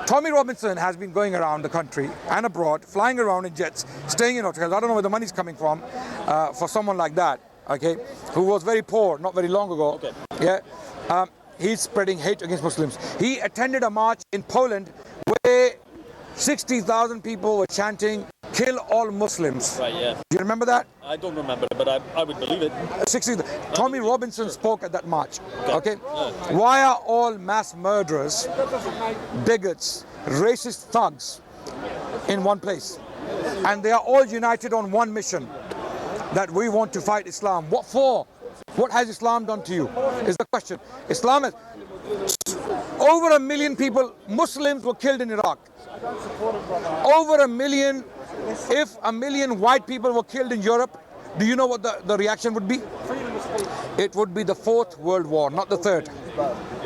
Tommy Robinson has been going around the country and abroad, flying around in jets, staying in hotels. I don't know where the money's coming from for someone like that, okay, who was very poor not very long ago. Okay. Yeah, he's spreading hate against Muslims. He attended a march in Poland where 60,000 people were chanting, "Kill all Muslims." Right, yeah. Do you remember that? I don't remember it, but I would believe it. 60. Tommy Robinson spoke at that march. Okay. Why are all mass murderers, bigots, racist thugs in one place? And they are all united on one mission, that we want to fight Islam. What for? What has Islam done to you? Is the question. Islam has over 1 million people, Muslims were killed in Iraq. Over 1 million. If 1 million white people were killed in Europe, do you know what the reaction would be? It would be the 4th World War, not the 3rd.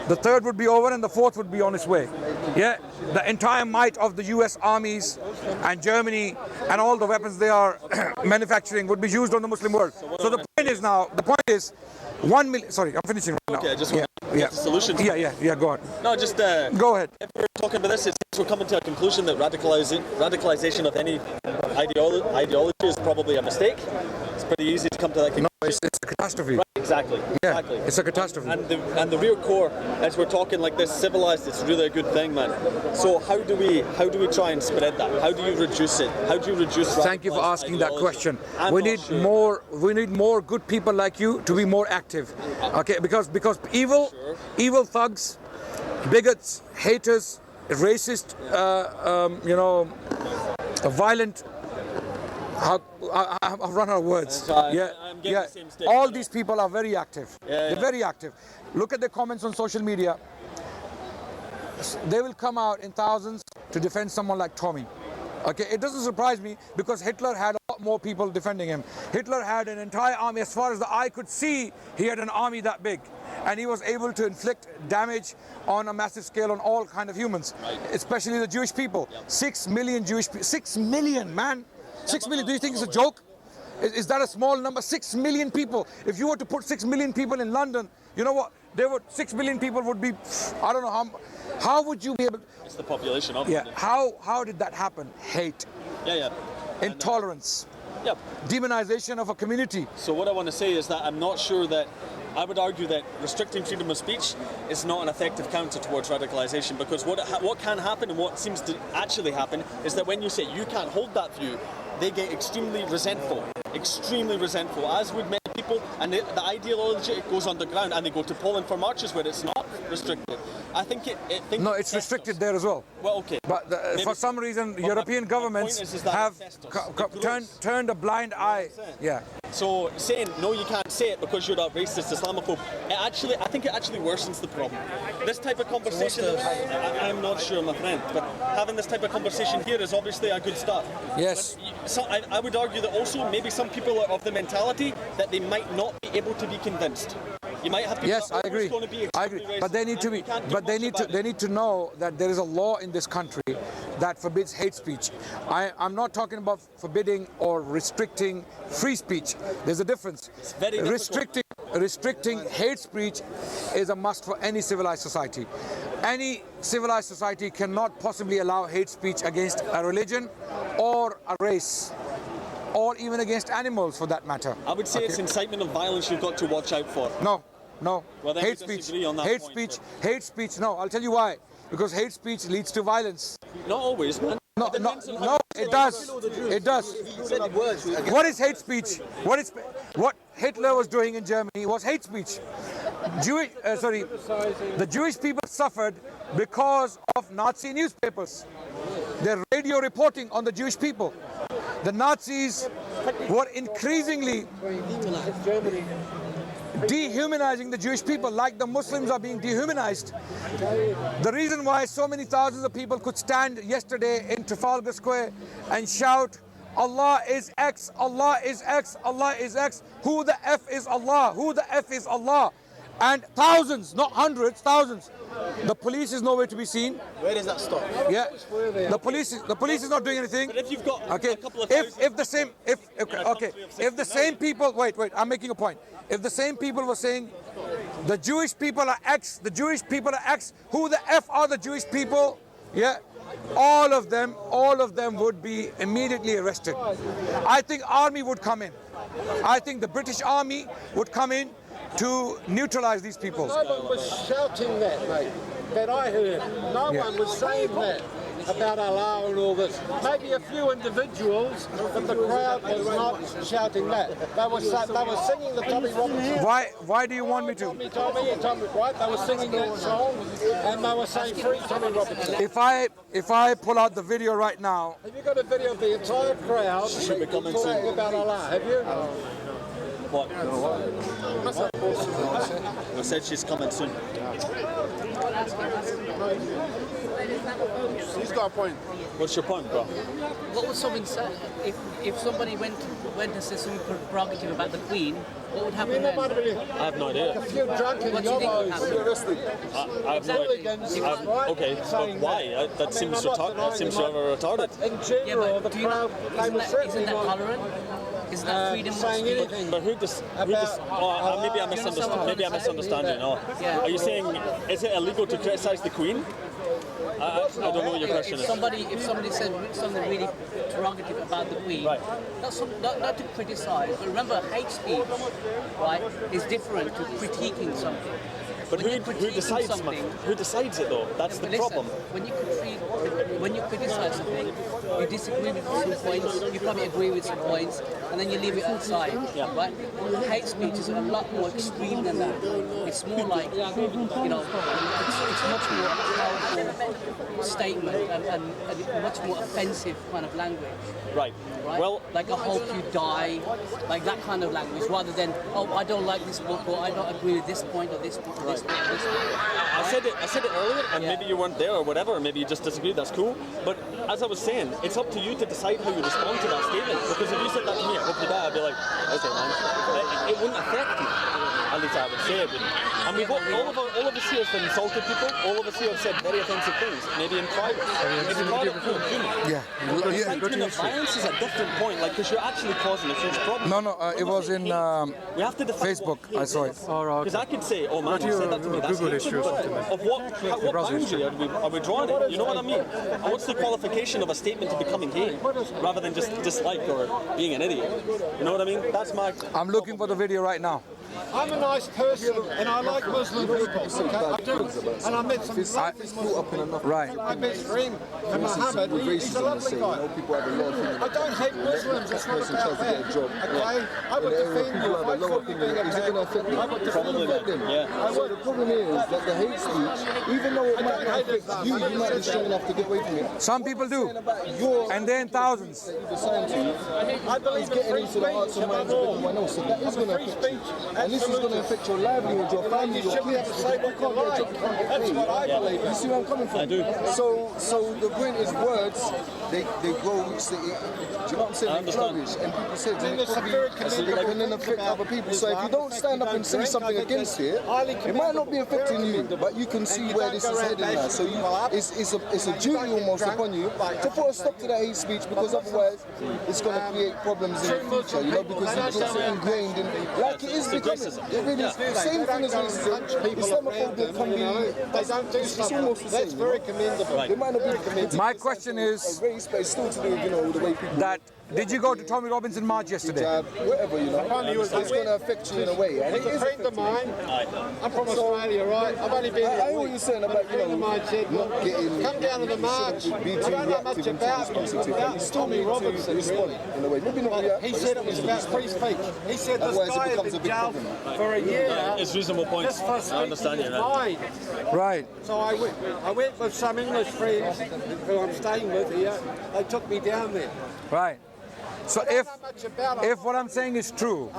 The 3rd would be over and the 4th would be on its way. Yeah, the entire might of the US armies and Germany and all the weapons they are manufacturing would be used on the Muslim world. So the point is 1 million, sorry, I'm finishing right now. Okay, I just want to get the solution. Yeah, go on. No, just go ahead. If we're talking about this, we're coming to a conclusion that radicalization of any ideology is probably a mistake. It's pretty easy to come to that conclusion. No, it's a catastrophe. Right, exactly. Yeah, exactly. It's a catastrophe. And the real core, as we're talking like this, civilized, it's really a good thing, man. So how do we try and spread that? How do you reduce it? How do you reduce? Thank you for asking that question. We need more good people like you to be more active. Okay, because evil thugs, bigots, haters, racist, violent. I've run out of words. I'm getting the same state. All these people are very active. They're very active. Look at the comments on social media. They will come out in thousands to defend someone like Tommy. Okay, it doesn't surprise me because Hitler had a lot more people defending him. Hitler had an entire army. As far as the eye could see, he had an army that big. And he was able to inflict damage on a massive scale on all kind of humans, especially the Jewish people. 6 million Jewish people. 6 million, man. 6 million. Do you think it's a joke? Is that a small number? 6 million people. If you were to put 6 million people in London, you know what? 6 million people would be, I don't know how would you be able? It's the population of London. How did that happen? Hate. Yeah. Intolerance. Yeah. Demonization of a community. So what I want to say is that I'm not sure that I would argue that restricting freedom of speech is not an effective counter towards radicalization, because what can happen and what seems to actually happen is that when you say you can't hold that view, they get extremely resentful, as would many people, and the ideology goes underground and they go to Poland for marches where it's not restricted. I think No, it's restricted there as well. Well, okay. But for some reason, European governments have turned a blind eye. Yeah. So saying, no, you can't say it because you're a racist Islamophobe, I think it actually worsens the problem. This type of conversation, I'm not sure, my friend, but having this type of conversation here is obviously a good start. Yes. So I would argue that also maybe some people are of the mentality that they might not be able to be convinced. You might have people. Yes, I agree. I agree. But they need to be. But they need to know that there is a law in this country that forbids hate speech. I'm not talking about forbidding or restricting free speech. There's a difference. It's very Restricting hate speech is a must for any civilized society. Any civilized society cannot possibly allow hate speech against a religion or a race, or even against animals for that matter. I would say it's incitement of violence you've got to watch out for. No. Well, then hate speech. Hate speech. No, I'll tell you why. Because hate speech leads to violence. Not always, man. No, it does. It does. What is hate speech? What Hitler was doing in Germany was hate speech. The Jewish people suffered because of Nazi newspapers. Their radio reporting on the Jewish people. The Nazis were increasingly dehumanizing the Jewish people like the Muslims are being dehumanized. The reason why so many thousands of people could stand yesterday in Trafalgar Square and shout, Allah is X, Allah is X, Allah is X, who the F is Allah, who the F is Allah. And thousands, not hundreds, thousands. The police is nowhere to be seen. Where does that stop? Yeah, the police is not doing anything. But if you've got a couple of if the same people, wait, I'm making a point. If the same people were saying the Jewish people are X, the Jewish people are X, who the F are the Jewish people? yeah, all of them would be immediately arrested. I think army would come in. I think the British army would come in to neutralize these people. No one was shouting that, mate, that I heard. No one was saying that about Allah and all this. Maybe a few individuals, but the crowd was not shouting that. They were singing the Tommy Robinson. Why do you want me to? Tommy, right? They were singing that song, and they were saying free Tommy Robinson. If I pull out the video right now, Have you got a video of the entire crowd talking about Allah? Have you? What? I said she's coming soon. He's got a point. What's your point, bro? What would someone say if somebody went and said something prerogative about the Queen? What would happen then? I have no idea. A few drunken What do you think would yobbos. happen? I have no idea. Okay, but why? That seems rather retarded. In Yeah, general, but the do you crowd, know, they isn't were that certainly not tolerant? Isn't that freedom of saying speech? anything. But maybe I misunderstand you. No. Yeah. Are you saying is it illegal to criticize the Queen? I don't know what your question If is. somebody said something really prerogative about the Queen, Right. not to criticise, but remember, hate speech, right, is different to critiquing something. But When you're who critiquing decides? something, Who decides it though? That's the But listen, problem. when you criticize something, you disagree with some points, you probably agree with some points, and then you leave it aside. Yeah. Right? Hate speech is a lot more extreme than that. It's more like, it's much more powerful statement and much more offensive kind of language. Right. Right? Well, like I hope you die, like that kind of language, rather than, oh, I don't like this book, or I don't agree with this point, or this point, or this point, or this point. I said it earlier, and Yeah. maybe you weren't there or whatever, or maybe you just disagreed. That's cool. But as I was saying, it's up to you to decide how you respond to that statement. Because if you said that to me, I hope you die, I'd be like, okay, man. It wouldn't affect me. At least I would say it wouldn't. And all of us here have insulted people. All of us here have said very offensive things. Maybe in private. Maybe private. yeah, But incitement of violence is a different point, like because you're actually causing a huge problem. no, it was in We have to define Facebook. what I saw it. Because I could say, oh man, you said that to me. That's hatred. Of what boundary are we drawing it? You know what I mean? And what's the qualification of a statement to becoming gay, rather than just dislike or being an idiot? You know what I mean? That's my. I'm looking for the video right now. I'm a nice person, and I like Muslim people. Okay, I do. And I met some lovely Muslims. Right. My best friend, Muhammad, he's a lovely guy. I don't hate Muslims, it's not about that. Okay? I would defend you if I couldn't be attacked. I would defend them. Yeah. So the problem is that the hate speech, even though it might not affect you, you might be strong enough to get away from it. Some people do, Your and they're in thousands. I believe is in getting free into the hearts speech and minds above of all. everyone else. So that is going to Free affect you. speech, And this is going to affect your livelihood, your family, You your should be able to kids. say what you like. That's what I believe You in. see where I'm coming from? I do. So the point is words, they go, do you know what I'm saying? I They understand. flourish, and people say Then they there's some probably very they commendable can then things affect about other people. So if you don't stand up and say something against it, it might not be affecting you, but you can see where this is heading now. So it's a duty almost upon you to put a stop to that hate speech, because otherwise it's going to create problems in the future, you know, because it's so ingrained in, like it is becoming. It really is. Same thing as racism. Islamophobia can be, They don't do it's something. almost the That's same. very commendable. They might not be committed My question is race, but it's still to do with, you know, the way people that did you go to Tommy Robinson March yesterday? whatever, you know, it's going to affect you in a way. And it He's a is friend of affecting mine. I'm from Australia, right? I've only been I here hear a what week. you're saying about, A friend of mine said, not getting, come down to the march. be I too don't know much reactive and too about responsive. And you still Tommy need to Robinson, respond really. in a way. Maybe not But react, he but said it was still about free speech. He said this Otherwise it guy had becomes been a big jailed problem. for a year. It's reasonable points. Just for I speaking understand his you now. mind. Right. So I went with some English friends who I'm staying with here. They took me down there. Right. So I don't know much about it. if what I'm saying is true,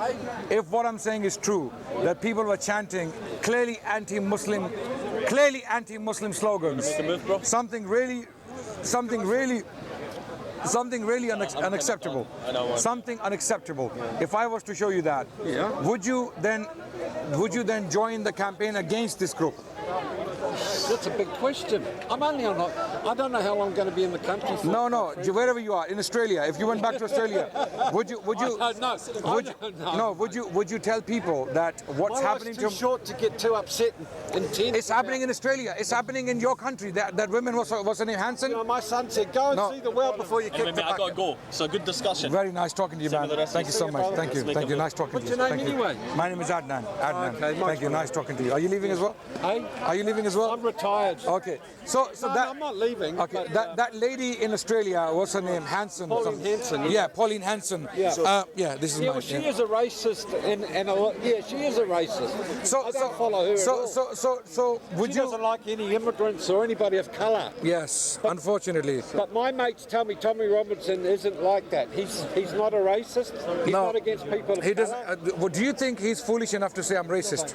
that people were chanting clearly anti-Muslim slogans, Make a move, bro. something really unacceptable. I know what. Something unacceptable. If I was to show you that, would you then join the campaign against this group? That's a big question. I'm only on. I don't know how long I'm going to be in the country for. No, wherever you are in Australia. If you went back to Australia, would you? Would you tell people that what's happening too short to get too upset and tense? It's happening in Australia. It's happening in your country. That woman was her name Hanson? You know, my son said, "Go and see the world before you kick the Anyway, mate, I gotta bucket." go. So good discussion. Very nice talking to you, Same man. with the rest Thank of you so you. much. Thank you. Let's Thank you. make Nice talking What's to you. your name Thank you. anyway? My name is Adnan. Adnan. Okay, Thank you. Nice talking to you. Are you leaving as well? Hey? Are you leaving as well? I'm retired. Okay. So No, that. I'm not leaving. Okay, but, that lady in Australia, what's her name? Hanson. Pauline Hanson. Yeah, Pauline Hanson. Yeah. Yeah, this is Yeah, mine. well, she is a racist, and she is a racist. I don't follow her at all. So would She you? doesn't like any immigrants or anybody of colour. Yes, unfortunately. But my mates tell me Tommy Robinson isn't like that. He's not a racist. He's No. not against people of He doesn't. colour. Well, do you think he's foolish enough to say I'm racist?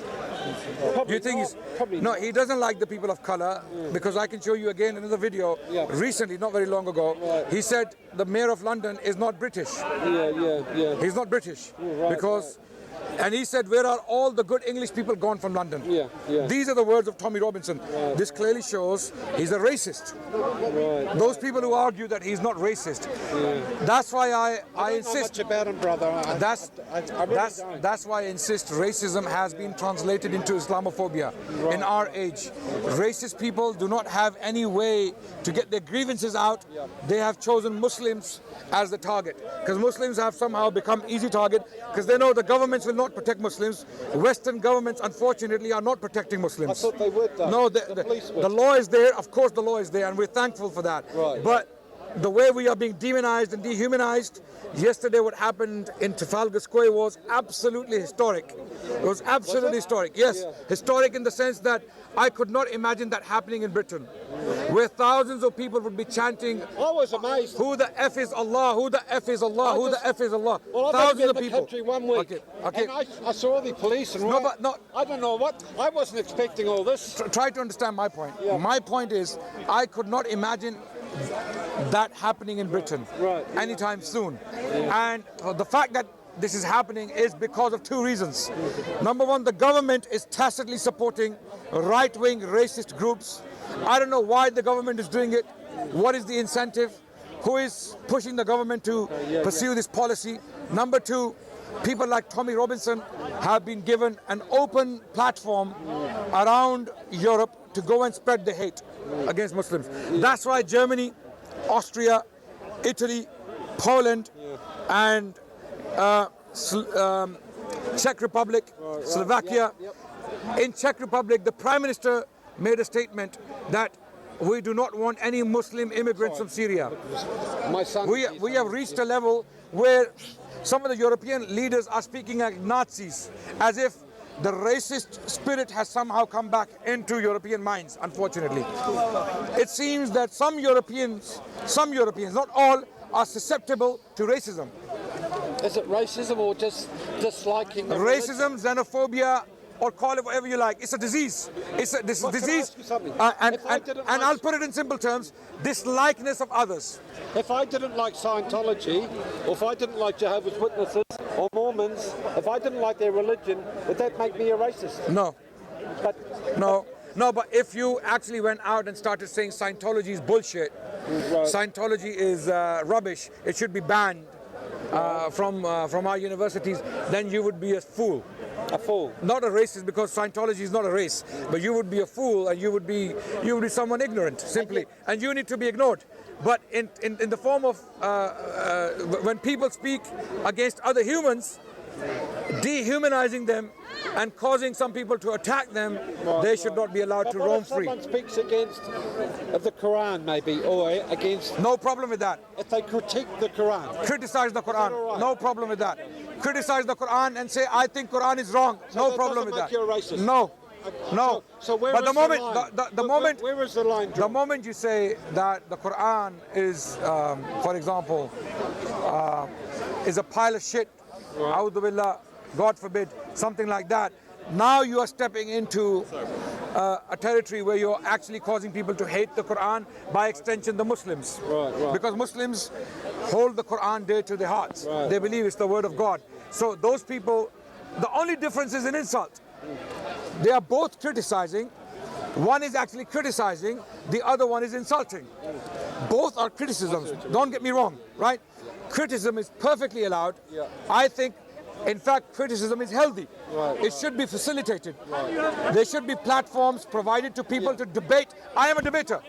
Do you think he's? Probably No, not. he doesn't like the people of color because I can show you again another video recently, not very long ago. He said the mayor of London is not British. Yeah. He's not British right, because. And he said, where are all the good English people gone from London? Yeah. These are the words of Tommy Robinson. This clearly shows he's a racist. Right. Those people who argue that he's not racist. That's why I I don't know insist. much about him, brother. That's why I insist racism has been translated into Islamophobia in our age. Racist people do not have any way to get their grievances out. They have chosen Muslims as the target because Muslims have somehow become easy target because they know the governments will not protect Muslims. Western governments, unfortunately, are not protecting Muslims. I thought they would, though. No, the police would. the law is there. Of course, the law is there, and we're thankful for that. Right. But the way we are being demonized and dehumanized, yesterday what happened in Trafalgar Square was absolutely historic. It was absolutely historic. Yes, historic in the sense that I could not imagine that happening in Britain, where thousands of people would be chanting, I was amazed. "Who the F is Allah? Who the F is Allah? Who the F is Allah?" Well, I've Thousands only been of in the people. country 1 week, Okay. and I saw the police and No, but no. I don't know what. I wasn't expecting all this. Try to understand my point. Yeah. My point is, I could not imagine that happening in Britain anytime soon. And the fact that this is happening is because of two reasons. Number one, the government is tacitly supporting right-wing racist groups. I don't know why the government is doing it. What is the incentive? Who is pushing the government to pursue this policy? Number two, people like Tommy Robinson have been given an open platform around Europe to go and spread the hate against Muslims. That's why Germany, Austria, Italy, Poland, and Czech Republic, Slovakia. In Czech Republic, the Prime Minister made a statement that we do not want any Muslim immigrants from Syria. My son. We have reached a level where some of the European leaders are speaking like Nazis, as if the racist spirit has somehow come back into European minds, unfortunately. It seems that some Europeans, not all, are susceptible to racism. Is it racism or just disliking the Racism, xenophobia, or call it whatever you like. It's a disease. It's a Well, can I disease. ask you something? And If I didn't I'll like- put it in simple terms, dislikeness of others. If I didn't like Scientology, or if I didn't like Jehovah's Witnesses or Mormons, if I didn't like their religion, would that make me a racist? No. But No, but if you actually went out and started saying Scientology is bullshit, Scientology is rubbish, it should be banned from our universities, then you would be a fool. a fool. Not a racist, because Scientology is not a race, but you would be a fool and you would be someone ignorant, simply, and you need to be ignored. But in the form of when people speak against other humans, dehumanizing them and causing some people to attack them, they should not be allowed to But what roam if free. someone speaks against the Quran, maybe, or against, No problem with that. if they critique the Quran? Criticize the Quran. all right? No problem with that. Criticize the Quran and say, I think Quran is wrong. No that problem doesn't with make that. you a racist? No. No. So where but is the moment, line? the moment, where is the line the drawn? moment you say that the Quran is, for example, is a pile of shit, A'udhu billah, God forbid, something like that, now you are stepping into a territory where you're actually causing people to hate the Quran, by extension the Muslims. Right. Because Muslims hold the Quran dear to their hearts. Right. They believe it's the word of God. So those people, the only difference is in insult. They are both criticizing, One is actually criticizing, the other one is insulting. Both are criticisms, don't get me wrong, right? Criticism is perfectly allowed. I think, in fact, criticism is healthy. It should be facilitated. There should be platforms provided to people to debate. I am a debater.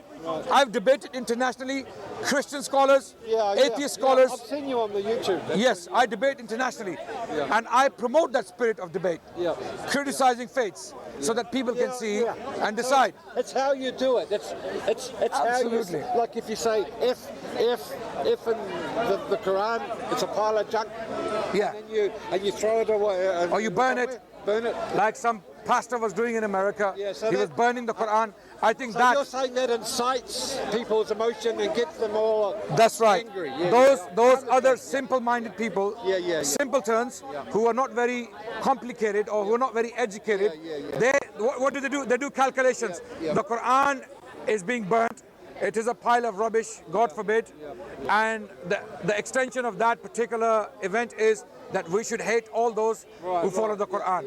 I've debated internationally, Christian scholars, atheist scholars. I've seen you on the YouTube. Yes, I debate internationally. And I promote that spirit of debate, criticizing faiths, so that people can see and decide. It's how you do it. It's how you, like if you say if in the Quran it's a pile of junk, and you throw it away, or you burn it, like some pastor was doing in America. He was burning the Quran. I think so that you're saying that incites people's emotion and gets them all that's right. angry. Those other simple-minded people, simpletons who are not very complicated or who are not very educated, they what do? They do calculations. The Quran is being burnt. It is a pile of rubbish, God forbid. And the extension of that particular event is that we should hate all those who follow the Quran.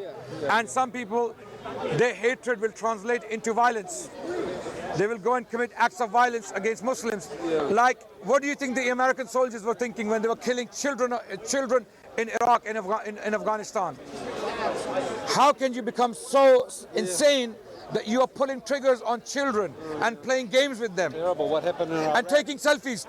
And some people, their hatred will translate into violence. They will go and commit acts of violence against Muslims. Like, what do you think the American soldiers were thinking when they were killing children in Iraq and in Afghanistan? How can you become so insane that you are pulling triggers on children and playing games with them? Terrible. What happened in Iraq? And taking selfies.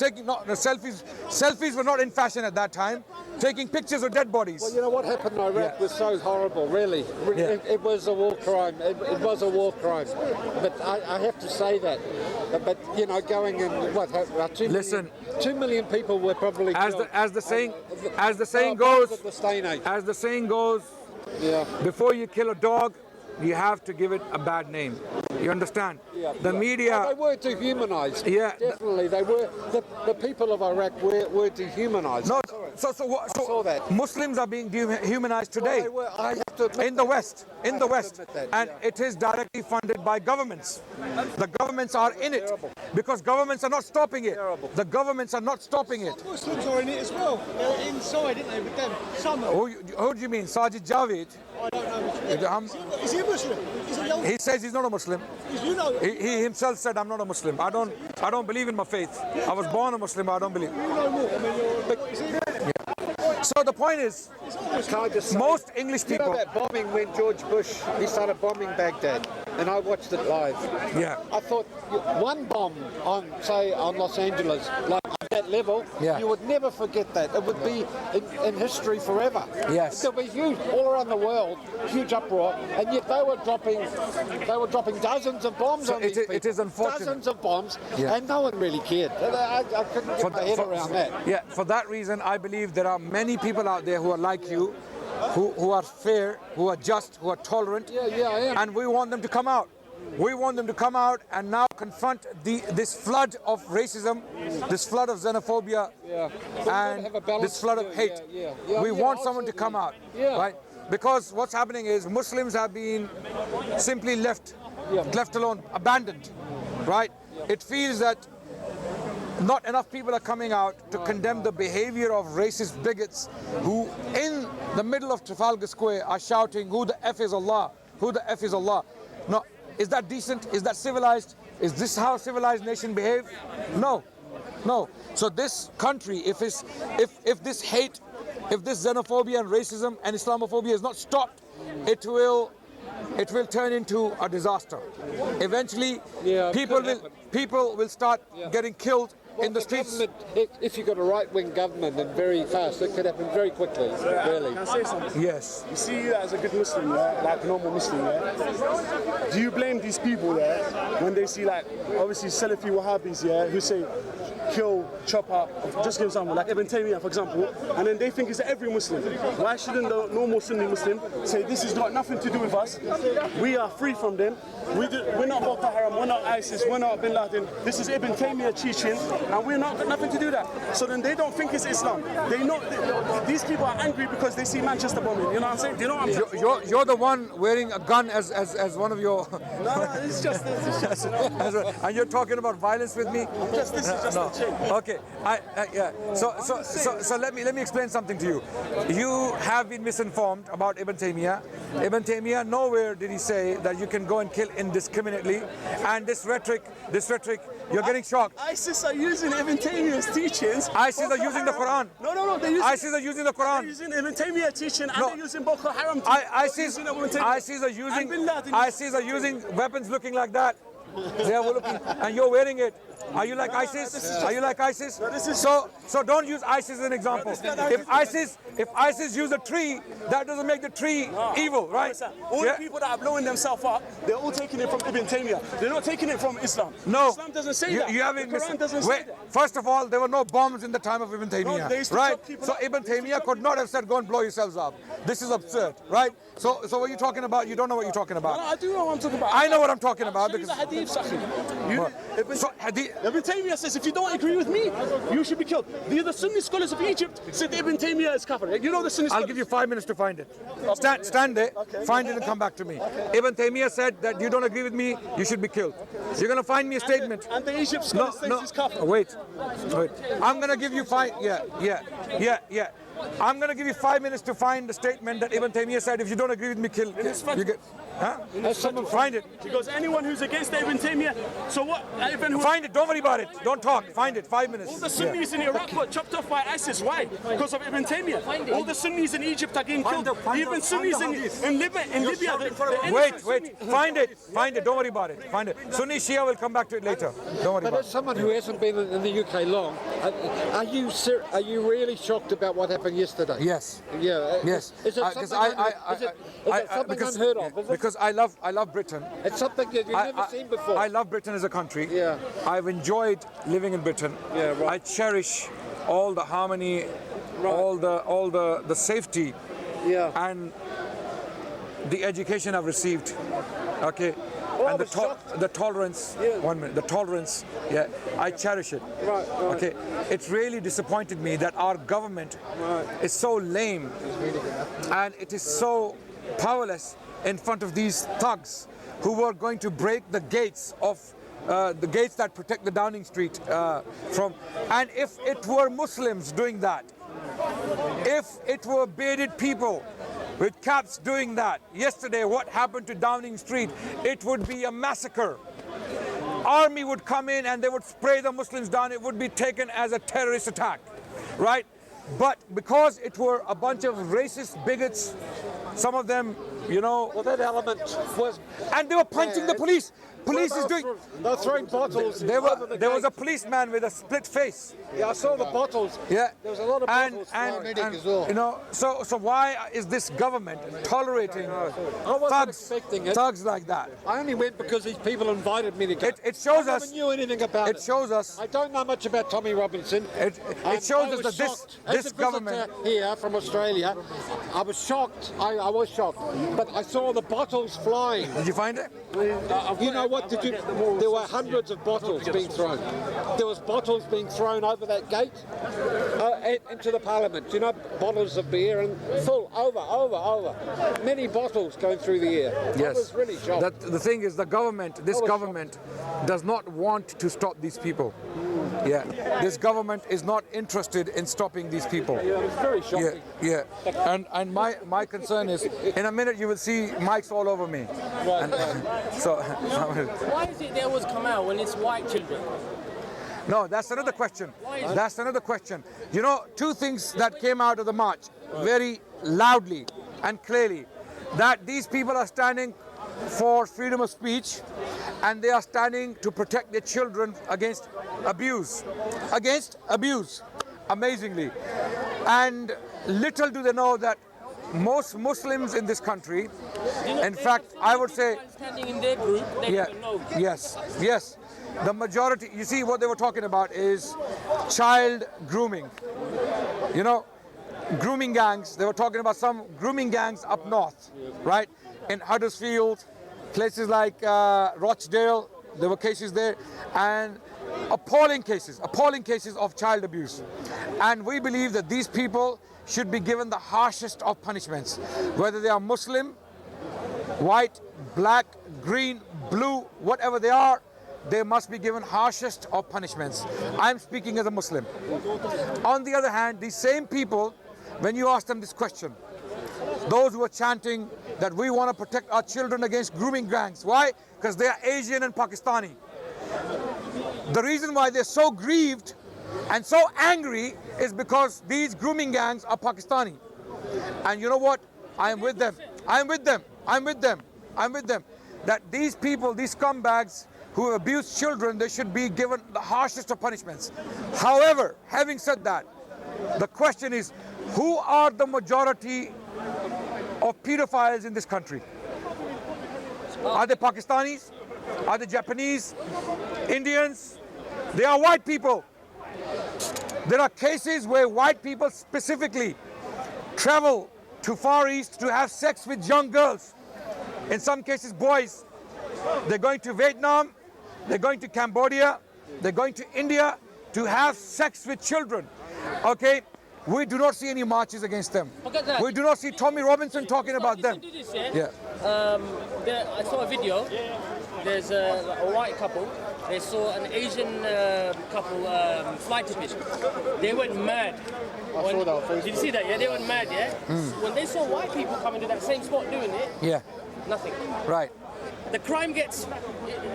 Selfies were not in fashion at that time. Taking pictures of dead bodies. Well, you know what happened in Iraq was so horrible, really. It was a war crime. It was a war crime. But I have to say that. But you know, going in what? 2 million people were probably killed. As the saying goes, before you kill a dog, you have to give it a bad name. You understand? The media. They were dehumanized. Definitely. They were. The people of Iraq were dehumanized. No, so Muslims are being dehumanized today. Well, I have to admit in the West. And it is directly funded by governments. The governments are in it because governments are not stopping it. The governments are not stopping it. Muslims are in it as well. They're inside, aren't they, with them? Some of them. Who do you mean? Sajid Javid? I don't know. Is he a Muslim? He says he's not a Muslim. You know. He himself said, I'm not a Muslim. I don't believe in my faith. I was born a Muslim, but I don't believe. You know more. I mean, So the point is, most English people. You know that bombing when George Bush he started bombing Baghdad, and I watched it live. I thought one bomb on Los Angeles, like at that level, you would never forget that. It would be in history forever. Yes. There'll be huge all around the world, huge uproar, and yet they were dropping dozens of bombs on these people. It is unfortunate. Dozens of bombs, and no one really cared. I couldn't get my head around that. Yeah, for that reason, I believe there are many people out there who are like you, who are fair, who are just, who are tolerant, I am. and we want them to come out. We want them to come out and now confront this flood of racism, this flood of xenophobia, and this flood of hate. We want someone to come out, right? Because what's happening is Muslims have been simply left alone, abandoned, right? It feels that not enough people are coming out to condemn the behavior of racist bigots who in the middle of Trafalgar Square are shouting, who the F is Allah? Who the F is Allah? No, is that decent? Is that civilized? Is this how a civilized nation behave? No. So this country, if this hate, if this xenophobia and racism and Islamophobia is not stopped, it will turn into a disaster. Eventually, people will start getting killed in the streets. If you've got a right-wing government and very fast, it could happen very quickly, really. Can I say something? Yes. You see you as a good Muslim, like a normal Muslim, do you blame these people when they see, like, obviously Salafi Wahhabis, who say kill, chop up, just give example, like Ibn Taymiyyah, for example, and then they think it's every Muslim. Why shouldn't the normal Sunni Muslim say this has got nothing to do with us? We are free from them. We're not Boko Haram, we're not ISIS, we're not Bin Laden. This is Ibn Taymiyyah teaching, and we're not got nothing to do that. So then they don't think it's Islam. These people are angry because they see Manchester bombing. You know what I'm saying? Do you know what I'm saying? You're the one wearing a gun as one of your. No, it's just. And you're talking about violence with me. This is just a chain. Okay. So let me explain something to you. You have been misinformed about Ibn Taymiyyah. Ibn Taymiyyah, nowhere did he say that you can go and kill indiscriminately. And this rhetoric, you're getting shocked. ISIS are using Ibn Taymiyyah's teachings. ISIS are using the Quran. No, they're using, ISIS are using the Quran. they're using Ibn Taymiyyah teaching and they're using Boko Haram. ISIS are using weapons looking like that. They are looking, and you're wearing it. Are you like ISIS? Are you like ISIS? So don't use ISIS as an example. If ISIS use a tree, that doesn't make the tree evil, right? All the people that are blowing themselves up, they're all taking it from Ibn Taymiyyah. They're not taking it from Islam. No, Islam doesn't say that. You haven't the Quran doesn't say that. First of all, there were no bombs in the time of Ibn Taymiyyah, they used to right? chop people So up. Ibn Taymiyyah could not have said, "Go and blow yourselves up." This is absurd, right? So what are you talking about? You don't know what you're talking about. No, I do know what I'm talking about. I know what I'm talking about because because. the hadith, Sahih. So hadith. Ibn Taymiyyah says, if you don't agree with me, you should be killed. The Sunni scholars of Egypt said Ibn Taymiyyah is kafir. You know the Sunni scholars. I'll give you 5 minutes to find it. Stand there, find it and come back to me. Ibn Taymiyyah said that you don't agree with me, you should be killed. You're going to find me a statement. And the Egypt scholars say he's kafir. Wait. I'm going to give you yeah. I'm going to give you 5 minutes to find the statement that Ibn Taymiyyah said, if you don't agree with me, kill. You get, huh? Find it. Because anyone who's against Ibn Taymiyyah, so what? Find it, don't worry about it. Don't talk. Find it, 5 minutes. All the Sunnis in Iraq got chopped off by ISIS. Why? Because of Ibn Taymiyyah. All the Sunnis in Egypt are getting killed. Even Sunnis in Libya. Wait. Find it. Don't worry about it. Find it. Sunni Shia will come back to it later. Don't worry But about as someone who hasn't been in the UK long, are you really shocked about what happened yesterday? Yes. Yeah. Yes. Is it something something unheard of? Is it? Because I love Britain. It's something that you've never seen before. I love Britain as a country. Yeah. I've enjoyed living in Britain. Yeah, right. I cherish all the harmony, all the safety, and the education I've received. Okay. And the tolerance. Yeah. 1 minute. The tolerance. Yeah. I cherish it. Right. Okay. It's really disappointed me that our government is so lame and it is so powerless in front of these thugs who were going to break the gates of the gates that protect the Downing Street from. And if it were Muslims doing that, if it were bearded people with caps doing that, yesterday what happened to Downing Street, it would be a massacre. Army would come in and they would spray the Muslims down. It would be taken as a terrorist attack, right? But because it were a bunch of racist bigots, some of them, Well, that element was. and they were punching the police. Police is doing. They're throwing bottles. There was a policeman with a split face. Yeah, I saw the bottles. Yeah, There was a lot of bottles. so why is this government tolerating I wasn't expecting it. thugs like that? I only went because these people invited me to go. It shows I us. never knew anything about it. It shows us. I don't know much about Tommy Robinson. It shows us that this government. Here from Australia, I was shocked. I was shocked, but I saw the bottles flying. Did you find it? You know what? There were hundreds of bottles being thrown. There was bottles being thrown over that gate into the Parliament. Bottles of beer and full over. Many bottles going through the air. Yes. I was really shocked. The thing is, this government does not want to stop these people. Yeah. This government is not interested in stopping these people. Yeah, it was very shocking. Yeah. And my concern is, in a minute you will see mics all over me. Right, And so. Why is it they always come out when it's white children? No, that's another question. That's another question. Two things that came out of the march very loudly and clearly, that these people are standing for freedom of speech and they are standing to protect their children against abuse. Amazingly. And little do they know that most Muslims in this country, in fact, I would say, standing in their group, they don't know. Yes. The majority, you see, what they were talking about is child grooming. Grooming gangs. They were talking about some grooming gangs up north, right? In Huddersfield, places like Rochdale, there were cases there, and appalling cases of child abuse. And we believe that these people should be given the harshest of punishments, whether they are Muslim, white, black, green, blue, whatever they are. They must be given harshest of punishments. I'm speaking as a Muslim. On the other hand, these same people, when you ask them this question, those who are chanting that we want to protect our children against grooming gangs. Why? Because they are Asian and Pakistani. The reason why they're so grieved and so angry is because these grooming gangs are Pakistani. And you know what? I am with them. I am with them. I'm with them. I'm with them. That these people, these scumbags who abuse children, they should be given the harshest of punishments. However, having said that, the question is, who are the majority of pedophiles in this country? Are they Pakistanis? Are they Japanese? Indians? They are white people. There are cases where white people specifically travel to Far East to have sex with young girls. In some cases, boys. They're going to Vietnam, they're going to Cambodia, they're going to India to have sex with children. Okay? We do not see any marches against them. We do not see Tommy Robinson talking about them. Yeah. I saw a video. There's a white couple. They saw an Asian couple fly tipping. They went mad. I saw that on Facebook. Did you see that? Yeah, they went mad. Yeah. When they saw white people coming to that same spot doing it, Yeah. nothing. Right. The crime gets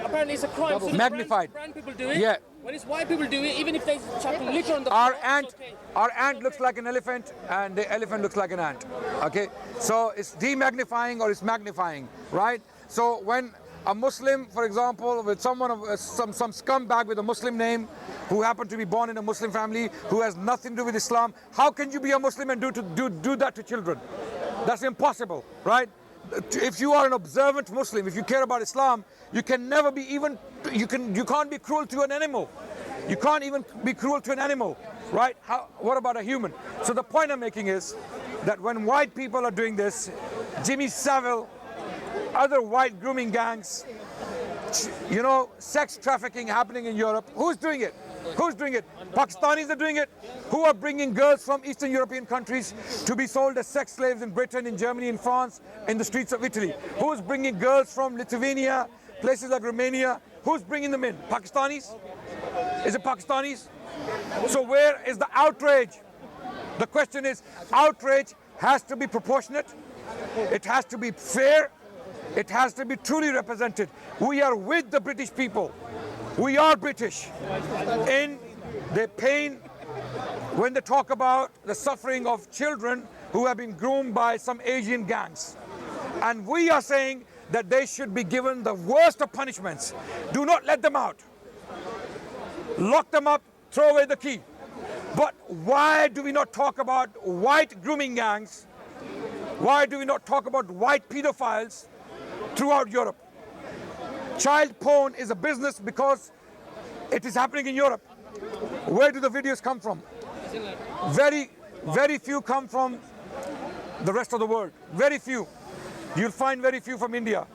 apparently it's a crime. So magnified. Brown people do it. Yeah. When it's white people do it, even if they chuck litter on the Our floor, ant, it's okay. our ant looks like an elephant, and the elephant looks like an ant. Okay, so it's demagnifying or it's magnifying, right? So when a Muslim, for example, with someone of some scumbag with a Muslim name, who happened to be born in a Muslim family, who has nothing to do with Islam, how can you be a Muslim and do that to children? That's impossible, right? If you are an observant Muslim, if you care about Islam, you can never be even, you can't be cruel to an animal. You can't even be cruel to an animal, right? What about a human? So the point I'm making is that when white people are doing this, Jimmy Savile, other white grooming gangs, you know, sex trafficking happening in Europe, who's doing it? Who's doing it? Pakistanis are doing it. Who are bringing girls from Eastern European countries to be sold as sex slaves in Britain, in Germany, in France, in the streets of Italy? Who's bringing girls from Lithuania, places like Romania? Who's bringing them in? Pakistanis? Is it Pakistanis? So where is the outrage? The question is, outrage has to be proportionate. It has to be fair. It has to be truly represented. We are with the British people. We are British in their pain when they talk about the suffering of children who have been groomed by some Asian gangs. And we are saying that they should be given the worst of punishments. Do not let them out. Lock them up, throw away the key. But why do we not talk about white grooming gangs? Why do we not talk about white pedophiles throughout Europe? Child porn is a business because it is happening in Europe. Where do the videos come from? Very, very few come from the rest of the world. Very few. You'll find very few from India,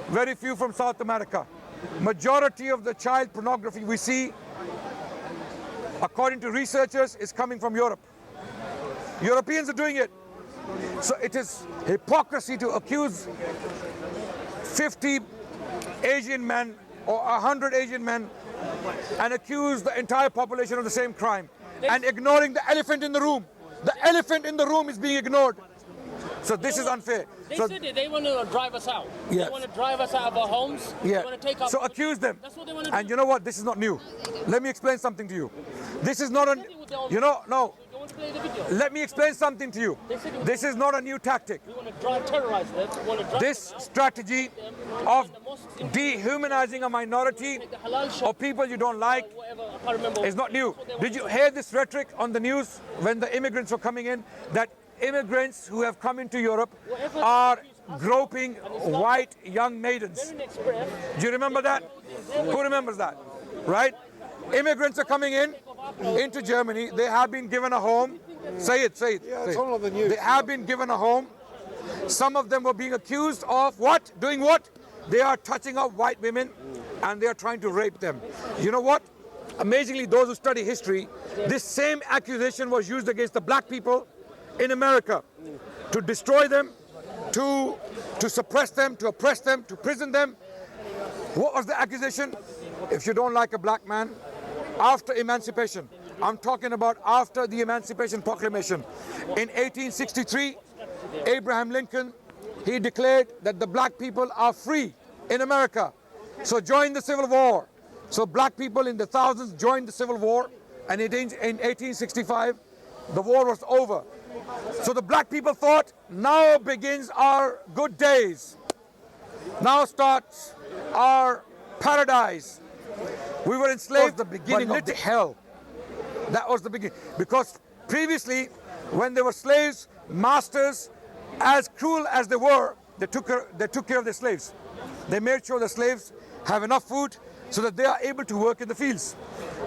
very few from South America. Majority of the child pornography we see, according to researchers, is coming from Europe. Europeans are doing it. So it is hypocrisy to accuse 50 Asian men or 100 Asian men and accuse the entire population of the same crime and ignoring the elephant in the room. The elephant in the room is being ignored. So this is unfair. They So, said it. They want to drive us out. Yes. They want to drive us out of our homes. yeah. They want to take our So accuse them. That's what they want to do. And you know what? This is not new. Let me explain something to you. This is not a, you know, no. They want to play the video. Let me explain something to you. This is not a new tactic. We want to terrorize them. We want to drive This them out. strategy of dehumanizing a minority The halal shop, or people you don't like whatever. I can't remember. is not new. Did you hear this rhetoric on the news when the immigrants were coming in? That immigrants who have come into Europe are groping white young maidens. Do you remember that? Who remembers that? Right? Immigrants are coming in into Germany. They have been given a home. Say it, say it. Yeah, say it's it. all on the news. They have been given a home. Some of them were being accused of what? Doing what? They are touching up white women and they are trying to rape them. You know what? Amazingly, those who study history, this same accusation was used against the black people in America to destroy them, to suppress them, to oppress them, to prison them. What was the accusation? If you don't like a black man, after emancipation, I'm talking about after the Emancipation Proclamation, in 1863, Abraham Lincoln he declared that the black people are free in America. So join the Civil War. So black people in the thousands joined the Civil War, and in 1865, the war was over. So the black people thought, now begins our good days. Now starts our paradise. We were enslaved, the beginning of the hell. That was the beginning. Because previously, when they were slaves, masters, as cruel as they were, they took care of their slaves. They made sure the slaves have enough food so that they are able to work in the fields.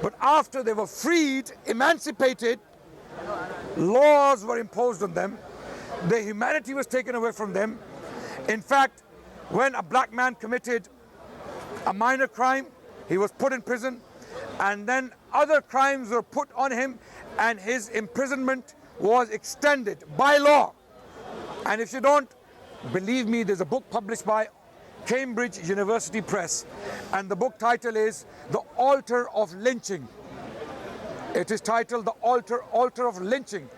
But after they were freed, emancipated, laws were imposed on them. Their humanity was taken away from them. In fact, when a black man committed a minor crime, he was put in prison, and then other crimes were put on him, and his imprisonment was extended by law. And if you don't believe me, there's a book published by Cambridge University Press, and the book title is The Altar of Lynching. It is titled The Altar of Lynching.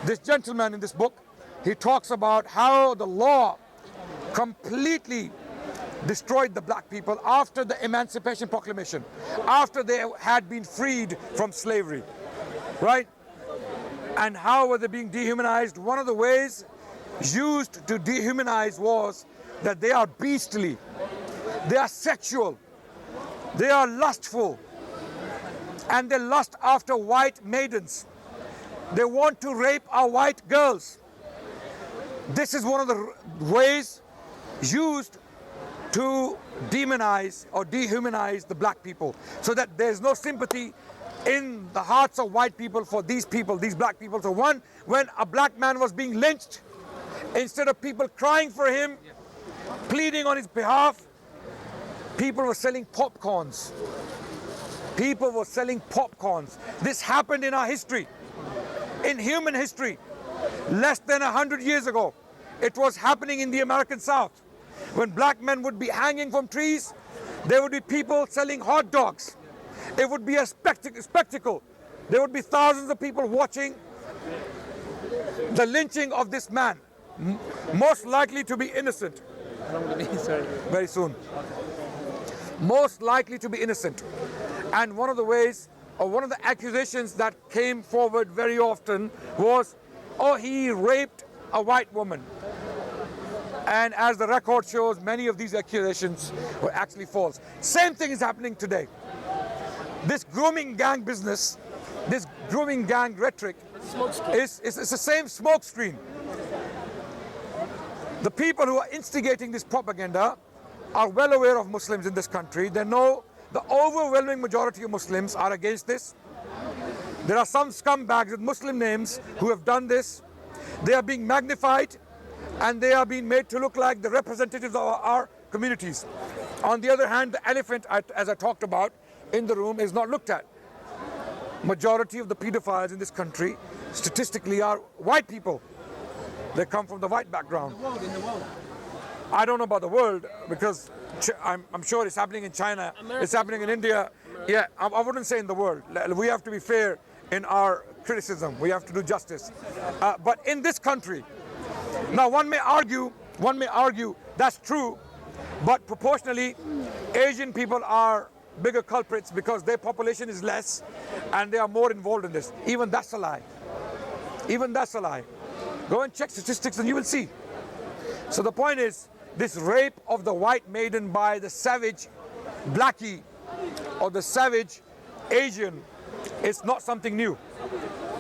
This gentleman in this book, he talks about how the law completely destroyed the black people after the Emancipation Proclamation, after they had been freed from slavery, right? And how were they being dehumanized? One of the ways used to dehumanize was that they are beastly, they are sexual, they are lustful, and they lust after white maidens. They want to rape our white girls. This is one of the ways used to demonize or dehumanize the black people, so that there's no sympathy in the hearts of white people for these people, these black people. So when a black man was being lynched, instead of people crying for him, pleading on his behalf, people were selling popcorns. People were selling popcorns. This happened in our history, in human history, less than 100 years ago. It was happening in the American South. When black men would be hanging from trees, there would be people selling hot dogs. It would be a spectacle. There would be thousands of people watching the lynching of this man, most likely to be innocent. Very soon. Most likely to be innocent. And one of the ways, or one of the accusations that came forward very often was, oh, he raped a white woman. And as the record shows, many of these accusations were actually false. Same thing is happening today. This grooming gang business, this grooming gang rhetoric is the same smoke screen. The people who are instigating this propaganda are well aware of Muslims in this country. They know the overwhelming majority of Muslims are against this. There are some scumbags with Muslim names who have done this. They are being magnified, and they are being made to look like the representatives of our communities. On the other hand, the elephant, as I talked about in the room, is not looked at. Majority of the pedophiles in this country, statistically, are white people. They come from the white background. In the world. I don't know about the world, because I'm sure it's happening in China, it's happening in India. Yeah, I wouldn't say in the world. We have to be fair in our criticism. We have to do justice. But in this country, now one may argue that's true, but proportionally, Asian people are bigger culprits because their population is less and they are more involved in this. Even that's a lie. Even that's a lie. Go and check statistics and you will see. So the point is, this rape of the white maiden by the savage blackie or the savage Asian is not something new.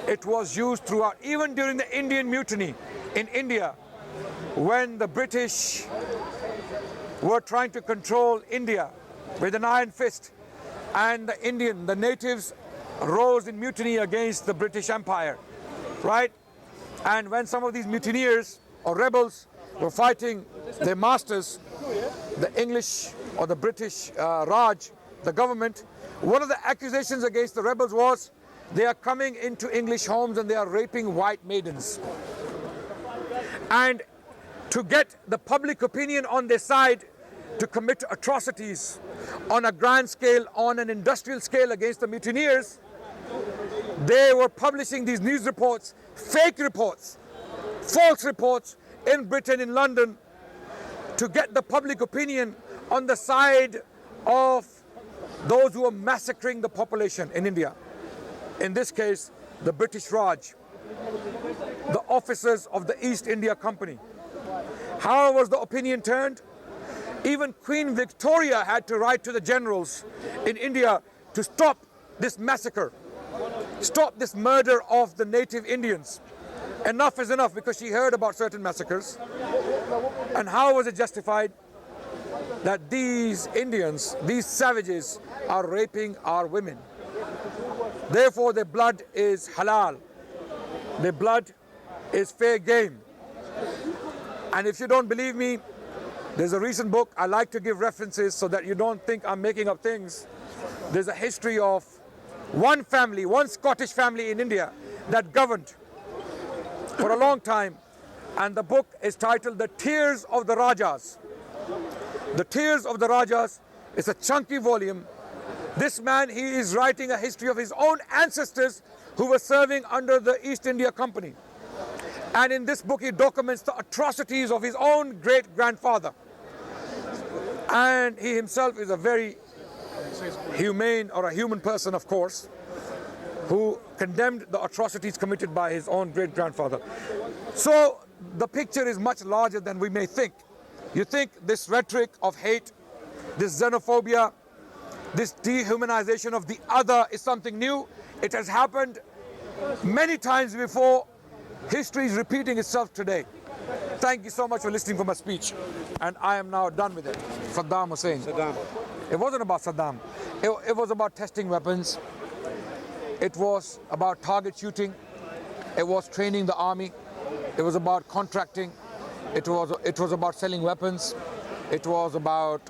It was used throughout, even during the Indian Mutiny in India, when the British were trying to control India with an iron fist, and the natives rose in mutiny against the British Empire, right? And when some of these mutineers or rebels were fighting their masters, the English or the British Raj, the government, one of the accusations against the rebels was they are coming into English homes and they are raping white maidens. And to get the public opinion on their side to commit atrocities on a grand scale, on an industrial scale against the mutineers, they were publishing these news reports, fake reports, false reports in Britain, in London, to get the public opinion on the side of those who are massacring the population in India. In this case, the British Raj, the officers of the East India Company. How was the opinion turned? Even Queen Victoria had to write to the generals in India to stop this massacre, stop this murder of the native Indians. Enough is enough, because she heard about certain massacres. And how was it justified? That these Indians, these savages, are raping our women. Therefore, their blood is halal. Their blood is fair game. And if you don't believe me, there's a recent book. I like to give references so that you don't think I'm making up things. There's a history of one family, one Scottish family in India that governed for a long time. And the book is titled The Tears of the Rajas. The Tears of the Rajas is a chunky volume. This man, he is writing a history of his own ancestors who were serving under the East India Company. And in this book, he documents the atrocities of his own great-grandfather. And he himself is a very humane, or a human person, of course, who condemned the atrocities committed by his own great-grandfather. So the picture is much larger than we may think. You think this rhetoric of hate, this xenophobia, this dehumanization of the other is something new. It has happened many times before. History is repeating itself today. Thank you so much for listening to my speech. And I am now done with it. Saddam Hussein. It wasn't about Saddam. It was about testing weapons. It was about target shooting. It was training the army. It was about contracting. It was about selling weapons. It was about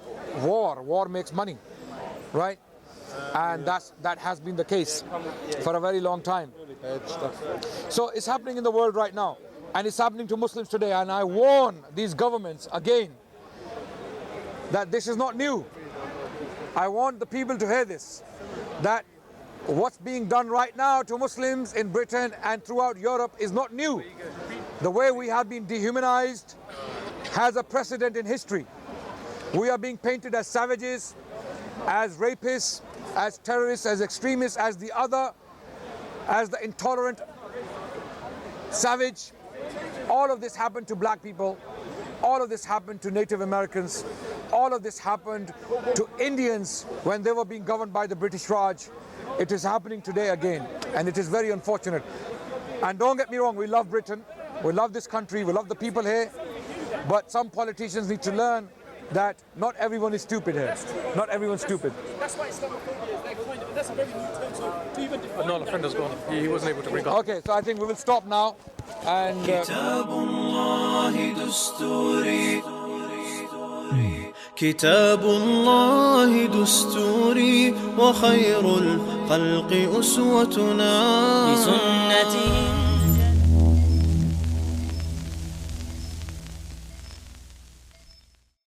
war. War makes money, right? And that has been the case for a very long time. So it's happening in the world right now, and it's happening to Muslims today. And I warn these governments again that this is not new. I want the people to hear this, that what's being done right now to Muslims in Britain and throughout Europe is not new. The way we have been dehumanized has a precedent in history. We are being painted as savages, as rapists, as terrorists, as extremists, as the other, as the intolerant savage. All of this happened to black people. All of this happened to Native Americans. All of this happened to Indians when they were being governed by the British Raj. It is happening today again, and it is very unfortunate. And don't get me wrong, we love Britain. We love this country. We love the people here. But some politicians need to learn that not everyone is stupid here. Not everyone's stupid. That's why Islamophobia is coined. That's a very new term. So even no, the friend has gone. He wasn't able to bring up. Okay, so I think we will stop now. And كتاب الله دستوري وخير الخلق أسوتنا بسنته